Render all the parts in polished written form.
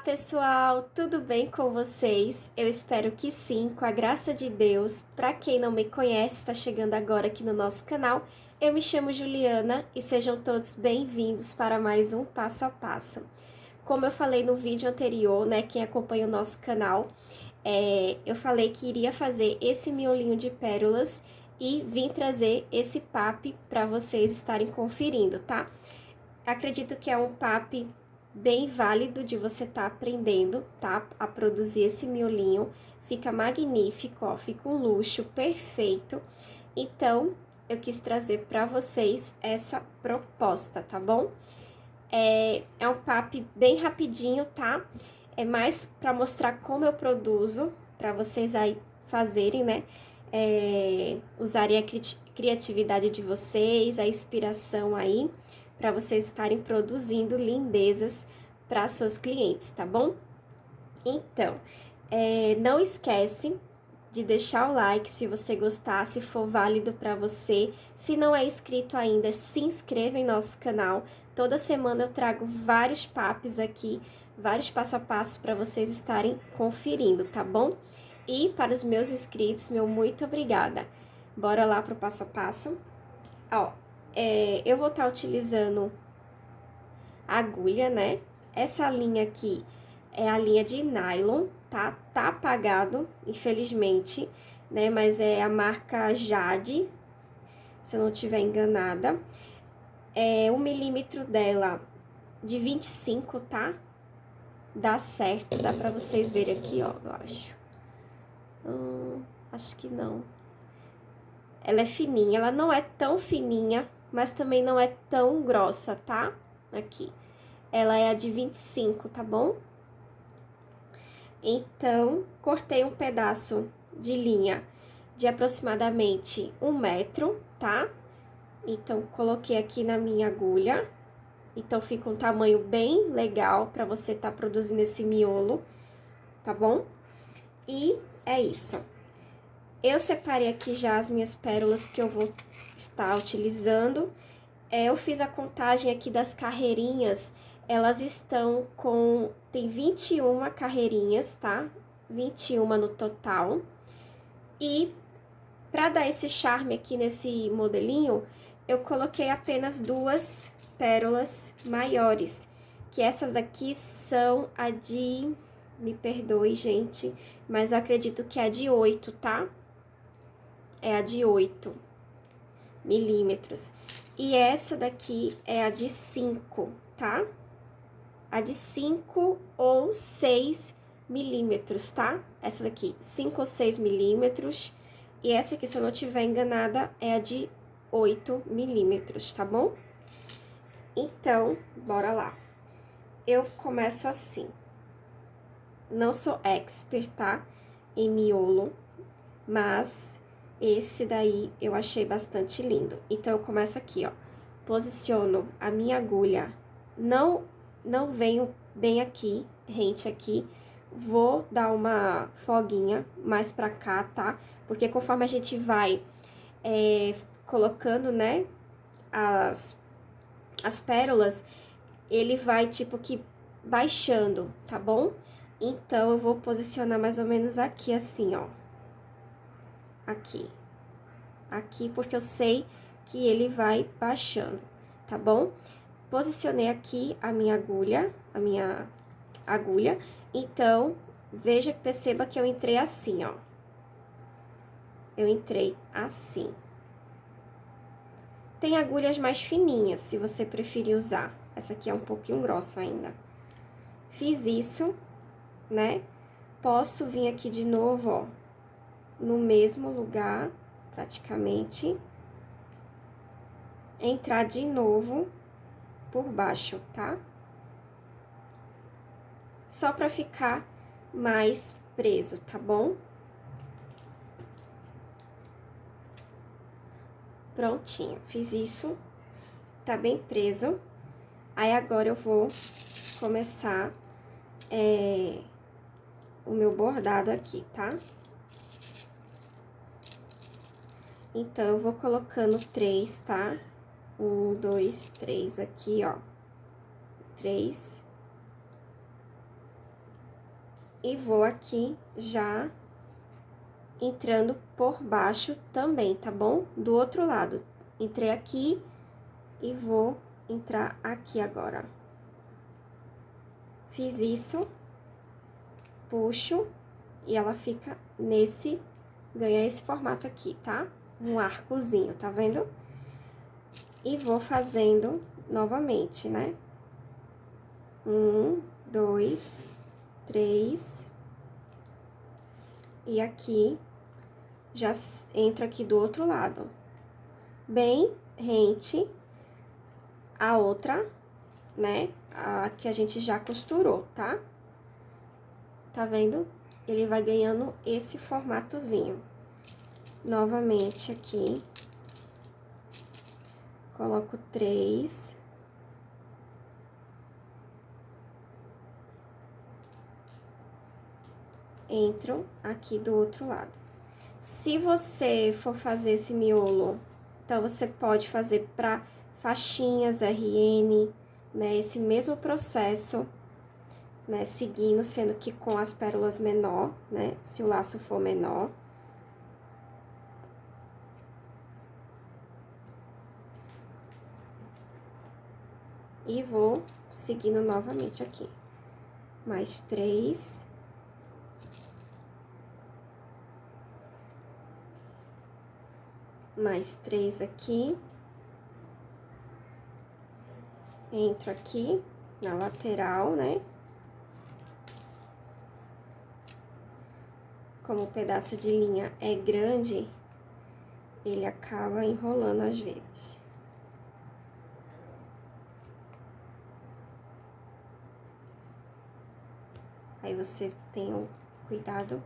Pessoal, tudo bem com vocês? Eu espero que sim, com a graça de Deus. Para quem não me conhece, está chegando agora aqui no nosso canal. Eu me chamo Juliana e sejam todos bem-vindos para mais um Passo a Passo. Como eu falei no vídeo anterior, né, quem acompanha o nosso canal, eu falei que iria fazer esse miolinho de pérolas e vim trazer esse pape para vocês estarem conferindo, tá? Acredito que é um pape bem válido de você estar aprendendo, tá? A produzir esse miolinho. Fica magnífico, ó, fica um luxo perfeito. Então, eu quis trazer para vocês essa proposta, tá bom? É um pape bem rapidinho, tá? É mais para mostrar como eu produzo, para vocês aí fazerem, né? Usarem a criatividade de vocês, a inspiração aí, para vocês estarem produzindo lindezas para suas clientes, tá bom? Então, não esquece de deixar o like se você gostar, se for válido para você. Se não é inscrito ainda, se inscreva em nosso canal. Toda semana eu trago vários papos aqui, vários passo a passo para vocês estarem conferindo, tá bom? E para os meus inscritos, meu muito obrigada. Bora lá pro passo a passo. Ó, eu vou estar utilizando agulha, né? Essa linha aqui é a linha de nylon, tá? Tá apagado, infelizmente, né? Mas é a marca Jade, se eu não estiver enganada. O milímetro dela de 25, tá? Dá certo, dá pra vocês verem aqui, ó, eu acho. Acho que não. Ela é fininha, ela não é tão fininha, mas também não é tão grossa, tá? Aqui. Ela é a de 25, tá bom? Então, cortei um pedaço de linha de aproximadamente 1 metro, tá? Então, coloquei aqui na minha agulha. Então, fica um tamanho bem legal pra você tá produzindo esse miolo, tá bom? E é isso. Eu separei aqui já as minhas pérolas que eu vou estar utilizando. Eu fiz a contagem aqui das carreirinhas, elas estão com... tem 21 carreirinhas, tá? 21 no total. E para dar esse charme aqui nesse modelinho, eu coloquei apenas 2 pérolas maiores, que essas daqui são a de... me perdoe, gente, mas eu acredito que é a de 8, tá? É a de 8 milímetros. E essa daqui é a de 5, tá? A de 5 ou 6 milímetros, tá? Essa daqui, 5 ou 6 milímetros. E essa aqui, se eu não estiver enganada, é a de 8 milímetros, tá bom? Então, bora lá. Eu começo assim. Não sou expert, tá? Em miolo, mas esse daí eu achei bastante lindo. Então, eu começo aqui, ó. Posiciono a minha agulha, não venho bem aqui, rente aqui. Vou dar uma folguinha mais pra cá, tá? Porque conforme a gente vai colocando, né, as pérolas, ele vai, tipo, que baixando, tá bom? Então, eu vou posicionar mais ou menos aqui, assim, ó. Aqui. Aqui, porque eu sei que ele vai baixando, tá bom? Posicionei aqui a minha agulha, então, perceba que eu entrei assim, ó. Eu entrei assim. Tem agulhas mais fininhas, se você preferir usar. Essa aqui é um pouquinho grossa ainda. Fiz isso, né? Posso vir aqui de novo, ó, no mesmo lugar, praticamente. Entrar de novo por baixo, tá? Só pra ficar mais preso, tá bom? Prontinho, fiz isso, tá bem preso. Aí, agora eu vou começar o meu bordado aqui, tá? Então, eu vou colocando 3, tá? 1, 2, 3 aqui, ó. 3. E vou aqui já entrando por baixo também, tá bom? Do outro lado. Entrei aqui e vou entrar aqui agora. Fiz isso, puxo e ela fica ganha esse formato aqui, tá? Um arcozinho, tá vendo? E vou fazendo novamente, né? 1, 2, 3. E aqui, já entro aqui do outro lado. Bem rente a outra, né? A que a gente já costurou, tá? Tá vendo? Ele vai ganhando esse formatozinho. Novamente aqui. Coloco 3. Entro aqui do outro lado. Se você for fazer esse miolo, então você pode fazer para faixinhas RN, né? Esse mesmo processo, né? Seguindo, sendo que com as pérolas menor, né? Se o laço for menor. E vou seguindo novamente aqui. Mais 3. Mais 3 aqui. Entro aqui na lateral, né? Como o pedaço de linha é grande, ele acaba enrolando às vezes. Aí você tem um cuidado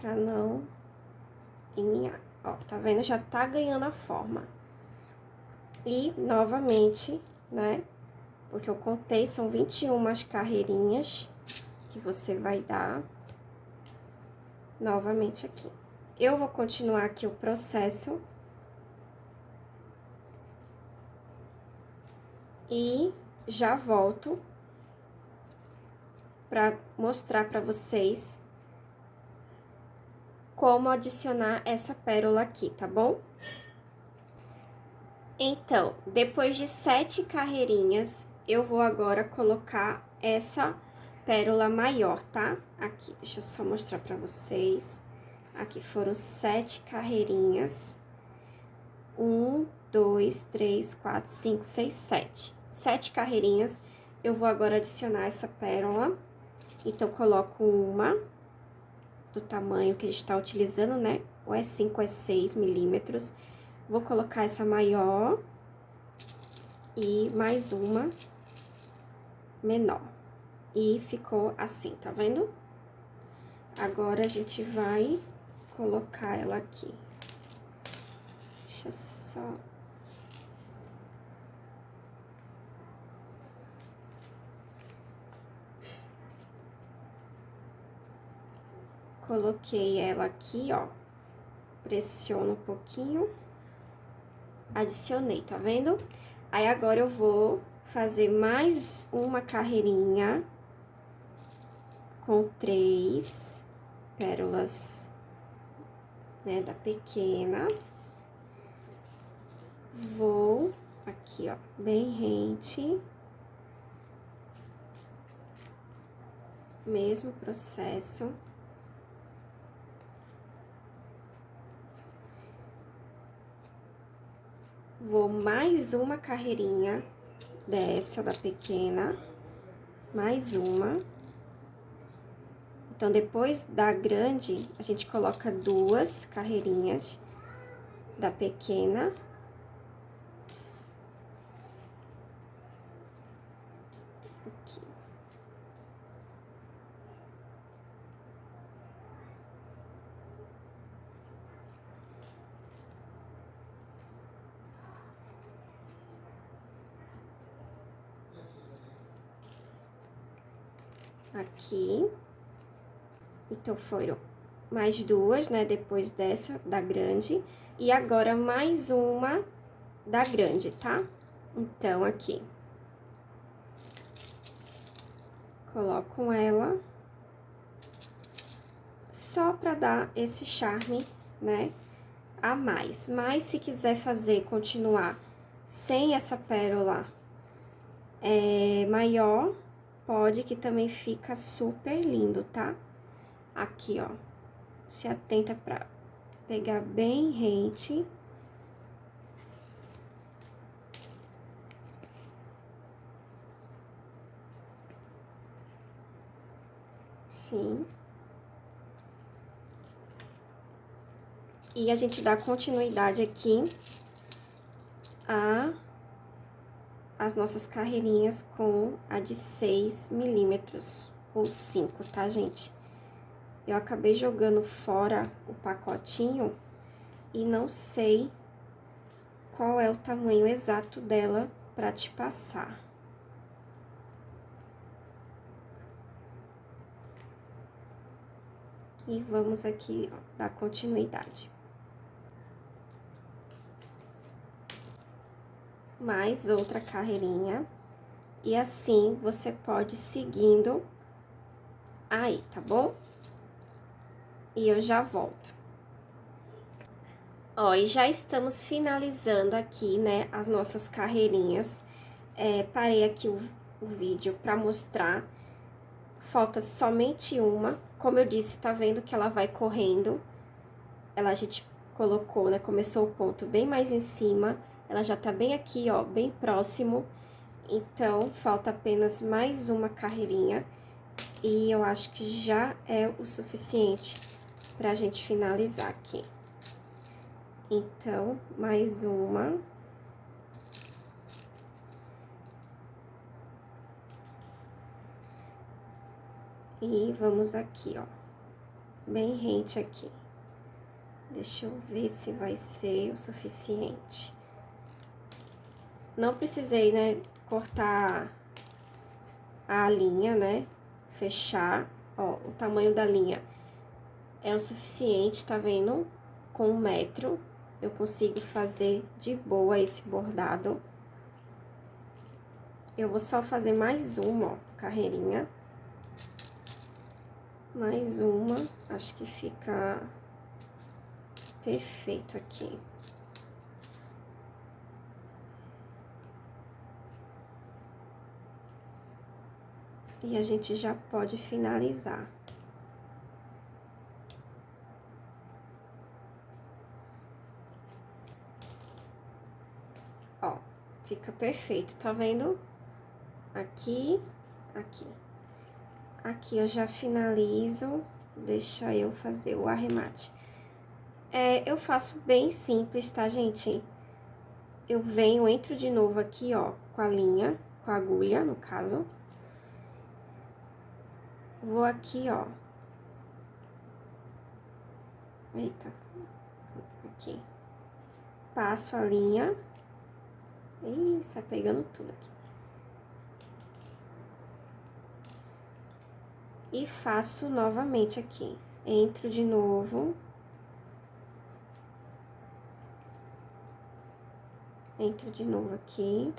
pra não enlinhar. Ó, tá vendo? Já tá ganhando a forma. E, novamente, né? Porque eu contei, são 21 carreirinhas que você vai dar. Novamente aqui. Eu vou continuar aqui o processo. E já volto para mostrar para vocês como adicionar essa pérola aqui, tá bom? Então, depois de 7 carreirinhas, eu vou agora colocar essa pérola maior, tá? Aqui, deixa eu só mostrar pra vocês. Aqui foram 7 carreirinhas. 1, 2, 3, 4, 5, 6, 7. 7 carreirinhas. Eu vou agora adicionar essa pérola. Então, coloco uma do tamanho que a gente tá utilizando, né? Ou é 5 ou é 6 milímetros. Vou colocar essa maior e mais uma menor. E ficou assim, tá vendo? Agora, a gente vai colocar ela aqui. Deixa eu só... Coloquei ela aqui, ó. Pressiono um pouquinho. Adicionei, tá vendo? Aí, agora eu vou fazer mais uma carreirinha com 3 pérolas, né, da pequena. Vou aqui, ó, bem rente. Mesmo processo. Vou mais uma carreirinha dessa da pequena, mais uma. Então, depois da grande, a gente coloca 2 carreirinhas da pequena. Aqui. Aqui. Então, foram mais 2, né, depois dessa, da grande. E agora, mais uma da grande, tá? Então, aqui. Coloco ela. só pra dar esse charme, né, a mais. Mas se quiser fazer, continuar sem essa pérola maior, pode, que também fica super lindo, tá? Aqui, ó, se atenta pra pegar bem rente. Sim. E a gente dá continuidade aqui as nossas carreirinhas com a de 6 milímetros, ou 5, tá, gente? Eu acabei jogando fora o pacotinho e não sei qual é o tamanho exato dela pra te passar. E vamos aqui, ó, dar continuidade. Mais outra carreirinha. E assim, você pode ir seguindo aí, tá bom? E eu já volto. Ó, e já estamos finalizando aqui, né, as nossas carreirinhas. Parei aqui o vídeo pra mostrar. Falta somente uma. Como eu disse, tá vendo que ela vai correndo. A gente colocou, né, começou o ponto bem mais em cima. Ela já tá bem aqui, ó, bem próximo. Então, falta apenas mais uma carreirinha. E eu acho que já é o suficiente pra gente finalizar aqui. Então, mais uma. E vamos aqui, ó, bem rente aqui. Deixa eu ver se vai ser o suficiente. Não precisei, né, cortar a linha, né, fechar. Ó, o tamanho da linha é o suficiente, tá vendo? Com 1 metro, eu consigo fazer de boa esse bordado. Eu vou só fazer mais uma, ó, carreirinha. Mais uma, acho que fica perfeito aqui. E a gente já pode finalizar. Ó, fica perfeito, tá vendo? Aqui, aqui. Aqui eu já finalizo, deixa eu fazer o arremate. Eu faço bem simples, tá, gente? Eu venho, entro de novo aqui, ó, com a linha, com a agulha, no caso. Vou aqui, ó. Eita. Aqui. Passo a linha. Ih, sai pegando tudo aqui. E faço novamente aqui. Entro de novo. Entro de novo aqui.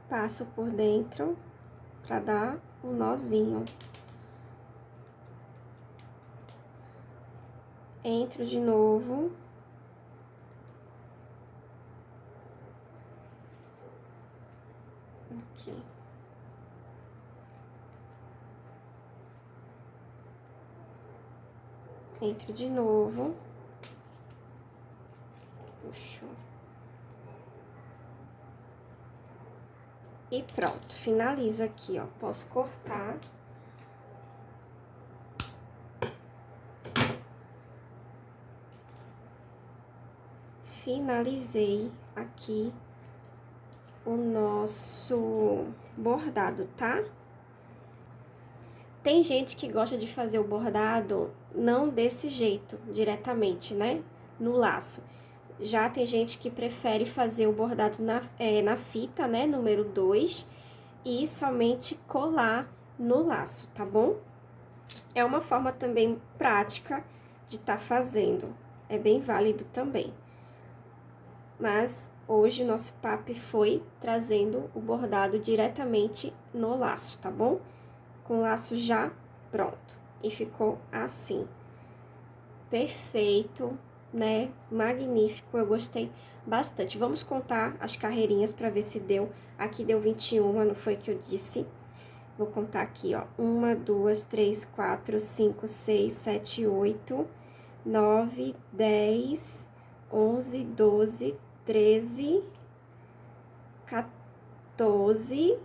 Passo por dentro pra dar um nozinho. Entro de novo. Aqui. Entro de novo. Puxo. E pronto, finalizo aqui, ó. Posso cortar. Finalizei aqui o nosso bordado, tá? Tem gente que gosta de fazer o bordado não desse jeito, diretamente, né? No laço. Já tem gente que prefere fazer o bordado na fita, né? Número 2, e somente colar no laço, tá bom? É uma forma também prática de tá fazendo. É bem válido também. Mas hoje o nosso papo foi trazendo o bordado diretamente no laço, tá bom? com o laço já pronto. E ficou assim. Perfeito, né? Magnífico, eu gostei bastante. Vamos contar as carreirinhas para ver se deu. Aqui deu 21, não foi que eu disse? Vou contar aqui, ó. 1, 2, 3, 4, 5, 6, 7, 8, 9, 10, 11, 12, 13, 14,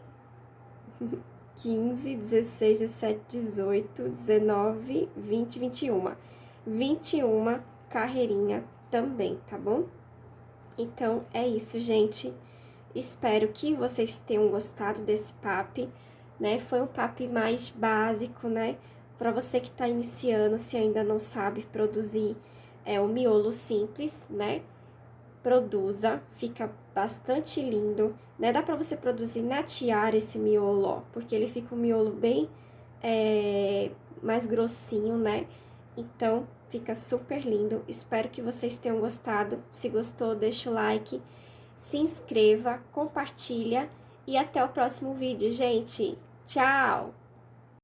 15, 16, 17, 18, 19, 20, 21. 21 carreirinha também, tá bom? Então, é isso, gente. Espero que vocês tenham gostado desse papo, né? Foi um papo mais básico, né? Para você que tá iniciando, se ainda não sabe produzir o miolo simples, né? Produza, fica bastante lindo, né? Dá para você produzir na tiara esse miolo, ó, porque ele fica um miolo bem mais grossinho, né? Então, fica super lindo. Espero que vocês tenham gostado. Se gostou, deixa o like, se inscreva, compartilha e até o próximo vídeo, gente. Tchau!